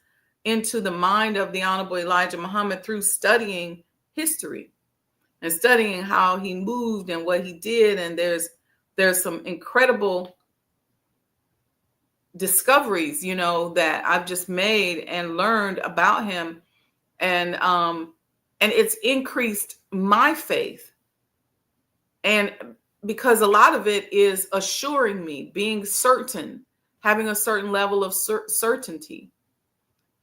into the mind of the Honorable Elijah Muhammad through studying history and studying how he moved and what he did. And there's there's some incredible discoveries, that I've just made and learned about him. And it's increased my faith. And because a lot of it is assuring me, being certain, having a certain level of certainty.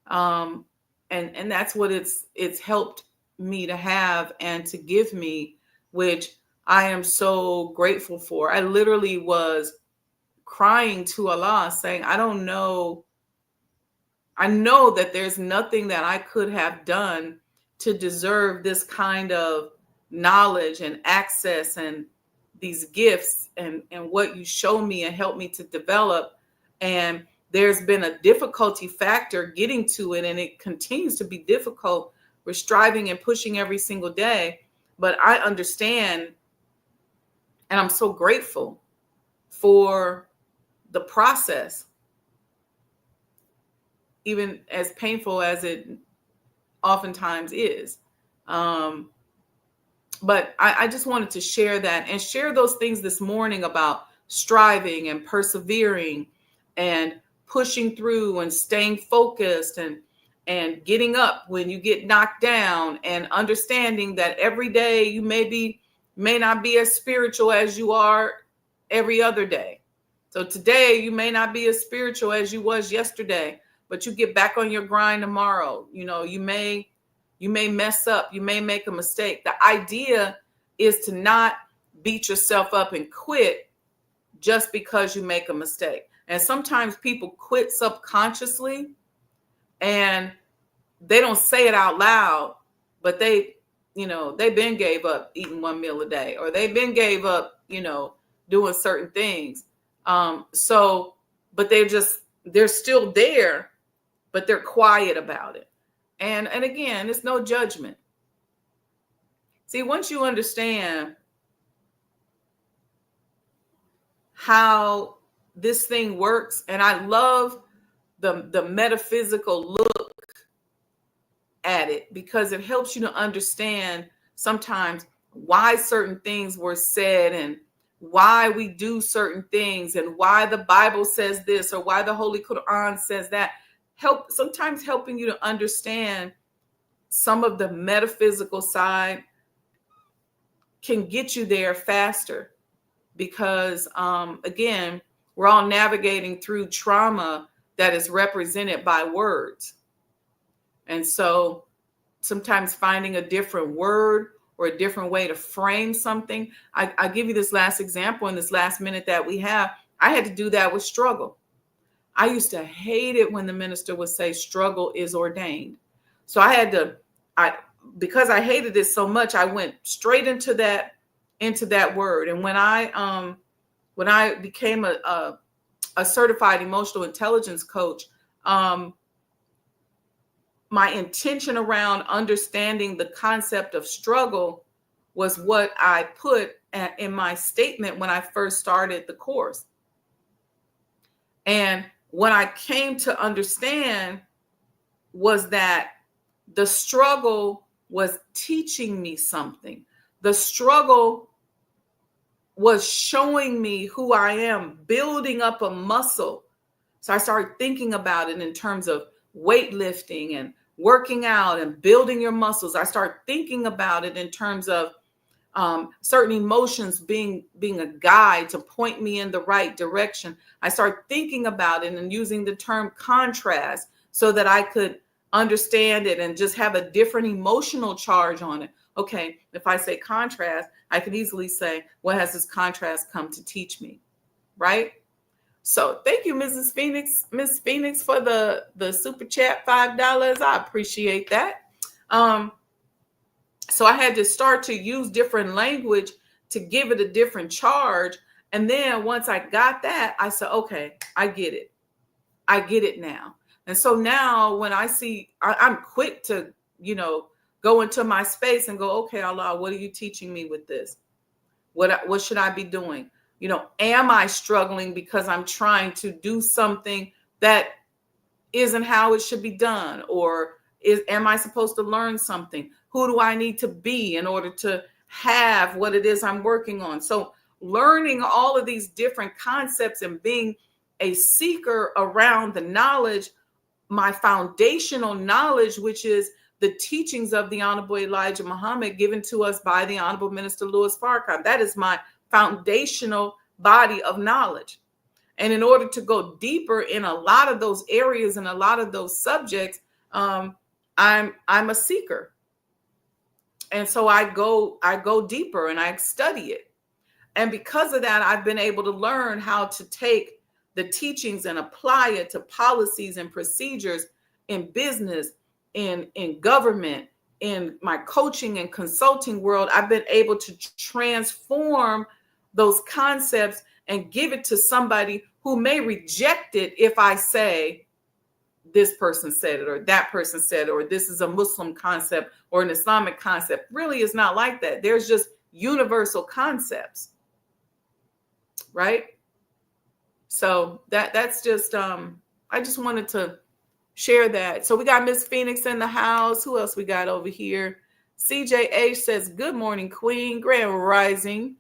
And that's what it's helped me to have and to give me, which I am so grateful for. I literally was crying to Allah saying, I don't know. I know that there's nothing that I could have done to deserve this kind of knowledge and access and these gifts and what you show me and help me to develop. And there's been a difficulty factor getting to it, and it continues to be difficult. We're striving and pushing every single day, but I understand, and I'm so grateful for the process, even as painful as it oftentimes is. But I just wanted to share that and share those things this morning about striving and persevering and pushing through and staying focused and getting up when you get knocked down, and understanding that every day you may not be as spiritual as you are every other day. So today you may not be as spiritual as you was yesterday, but you get back on your grind tomorrow. You may mess up, you may make a mistake. The idea is to not beat yourself up and quit just because you make a mistake. And sometimes people quit subconsciously and they don't say it out loud, but they've been gave up eating one meal a day, or they've been gave up, doing certain things. But they're still there, but they're quiet about it. And again, it's no judgment. See, once you understand how this thing works, and I love the metaphysical look at it, because it helps you to understand sometimes why certain things were said and why we do certain things and why the Bible says this or why the Holy Quran says that. Sometimes helping you to understand some of the metaphysical side can get you there faster, because again, we're all navigating through trauma that is represented by words. And so sometimes finding a different word or a different way to frame something. I give you this last example in this last minute that we have. I had to do that with struggle. I used to hate it when the minister would say struggle is ordained. So because I hated it so much, I went straight into that word. And when I became a certified emotional intelligence coach, my intention around understanding the concept of struggle was what I put in my statement when I first started the course. And what I came to understand was that the struggle was teaching me something. The struggle was showing me who I am, building up a muscle. So I started thinking about it in terms of weightlifting and working out and building your muscles. I started thinking about it in terms of certain emotions being a guide to point me in the right direction. I started thinking about it and using the term contrast so that I could understand it and just have a different emotional charge on it. Okay, if I say contrast, I could easily say, what has this contrast come to teach me? Right? So thank you, Mrs. Phoenix, Miss Phoenix, for the super chat, $5. I appreciate that. So I had to start to use different language to give it a different charge. And then once I got that, I said, okay, I get it. I get it now. And so now when I see, I'm quick to, go into my space and go, okay, Allah, what are you teaching me with this? What should I be doing? Am I struggling because I'm trying to do something that isn't how it should be done? Or am I supposed to learn something? Who do I need to be in order to have what it is I'm working on? So learning all of these different concepts and being a seeker around the knowledge, my foundational knowledge, which is the teachings of the Honorable Elijah Muhammad given to us by the Honorable Minister Louis Farrakhan. That is my foundational body of knowledge. And in order to go deeper in a lot of those areas and a lot of those subjects, I'm a seeker. And so I go deeper and I study it. And because of that, I've been able to learn how to take the teachings and apply it to policies and procedures in business, in government, in my coaching and consulting world. I've been able to transform those concepts and give it to somebody who may reject it if I say, this person said it, or that person said it, or this is a Muslim concept or an Islamic concept. Really, it's not like that. There's just universal concepts, right? So that's just, I just wanted to share that. So we got Miss Phoenix in the house. Who else we got over here? CJH says, good morning, Queen. Grand Rising.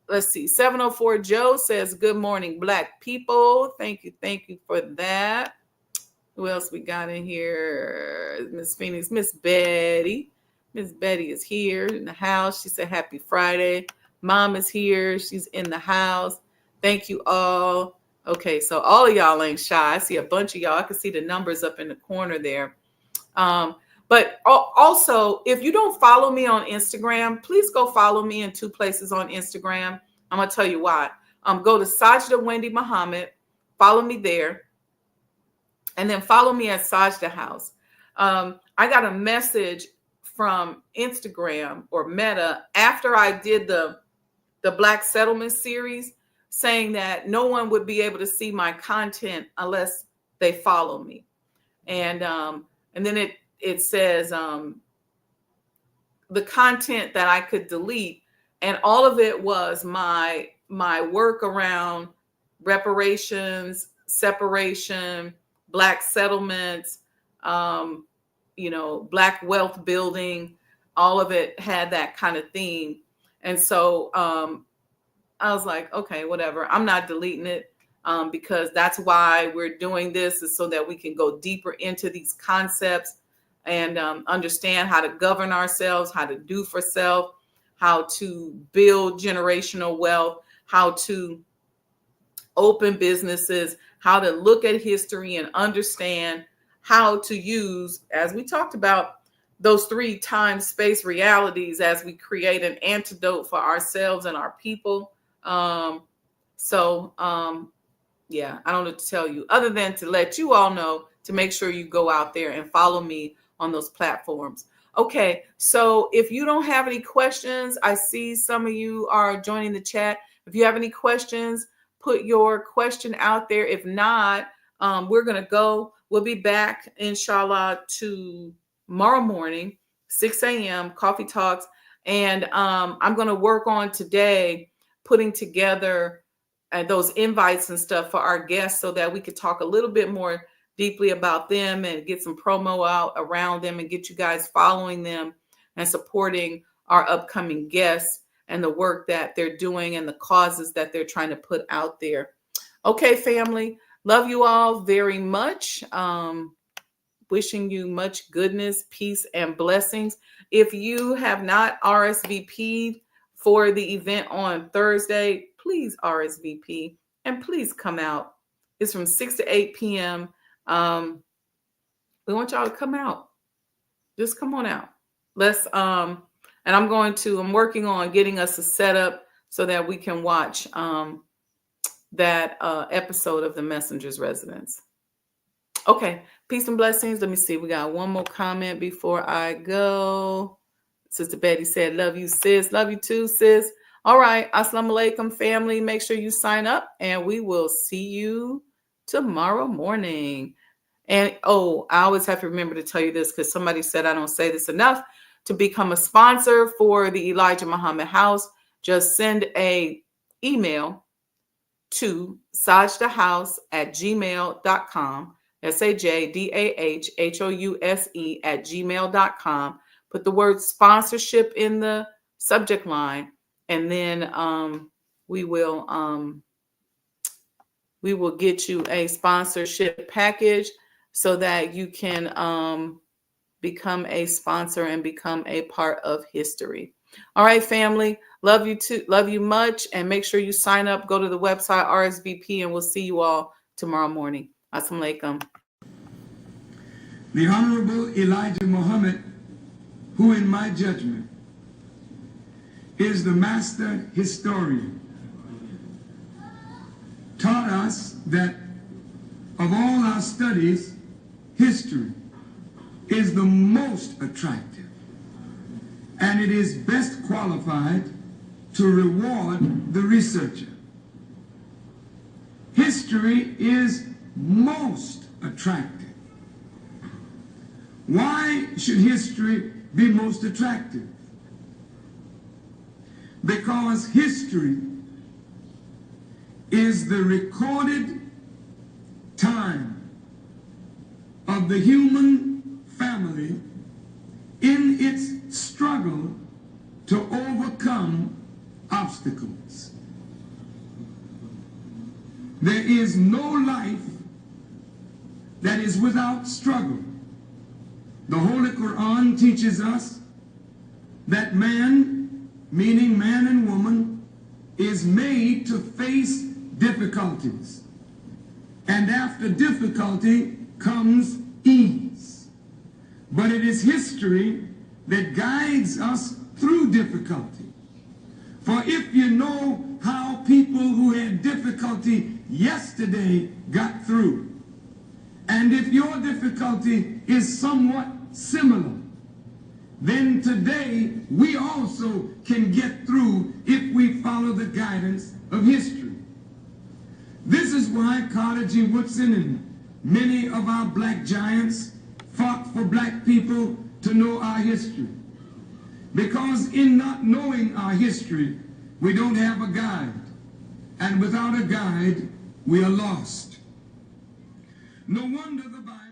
Let's see. 704 Joe says, good morning, Black people. Thank you for that. Who else we got in here? Miss Phoenix, Miss Betty. Miss Betty is here in the house. She said, happy Friday. Mom is here. She's in the house. Thank you all. Okay, so all of y'all ain't shy. I see a bunch of y'all. I can see the numbers up in the corner there. But also, if you don't follow me on Instagram, please go follow me in 2 places on Instagram. I'm going to tell you why. Go to Sajdah Wendy Muhammad. Follow me there. And then follow me at Sajdah House. I got a message from Instagram or Meta after I did the Black Settlement series, saying that no one would be able to see my content unless they follow me. And then it says the content that I could delete, and all of it was my work around reparations, separation, Black settlements, Black wealth building. All of it had that kind of theme. And so I was like, okay, whatever. I'm not deleting it because that's why we're doing this, is so that we can go deeper into these concepts and understand how to govern ourselves, how to do for self, how to build generational wealth, how to open businesses, how to look at history and understand how to use, as we talked about, those 3 time space realities as we create an antidote for ourselves and our people. Yeah, I don't know what to tell you other than to let you all know to make sure you go out there and follow me on those platforms. Okay, so if you don't have any questions, I see some of you are joining the chat. If you have any questions, put your question out there. If not, we're going to go. We'll be back, inshallah, tomorrow morning, 6 a.m., Coffee Talks. And I'm going to work on today putting together those invites and stuff for our guests so that we could talk a little bit more deeply about them and get some promo out around them and get you guys following them and supporting our upcoming guests and the work that they're doing and the causes that they're trying to put out there. Okay, family, love you all very much. Wishing you much goodness, peace, and blessings. If you have not RSVP'd for the event on Thursday, please RSVP and please come out. It's from 6 to 8 p.m. We want y'all to come out. Just come on out. And I'm working on getting us a setup so that we can watch that episode of The Messenger's Residence. Okay, peace and blessings. Let me see. We got one more comment before I go. Sister Betty said, love you, sis. Love you too, sis. All right. Assalamu alaikum, family. Make sure you sign up and we will see you tomorrow morning. And I always have to remember to tell you this because somebody said I don't say this enough. To become a sponsor for the Elijah Muhammad House, just send a email to sajdahhouse@gmail.com. SAJDAHHOUSE@gmail.com. Put the word sponsorship in the subject line and then we will get you a sponsorship package so that you can become a sponsor and become a part of history. All right, family. Love you too. Love you much. And make sure you sign up. Go to the website RSVP, and we'll see you all tomorrow morning. Assalamu alaikum. The Honorable Elijah Muhammad, who in my judgment is the master historian, taught us that of all our studies, history is the most attractive, and it is best qualified to reward the researcher. History is most attractive. Why should history be most attractive? Because history is the recorded time of the human family in its struggle to overcome obstacles. There is no life that is without struggle. The Holy Quran teaches us that man, meaning man and woman, is made to face difficulties. And after difficulty comes ease. But it is history that guides us through difficulty. For if you know how people who had difficulty yesterday got through, and if your difficulty is somewhat similar, then today we also can get through if we follow the guidance of history. This is why Carter G. Woodson and many of our black giants fought for black people to know our history. Because in not knowing our history, we don't have a guide. And without a guide, we are lost. No wonder the Bible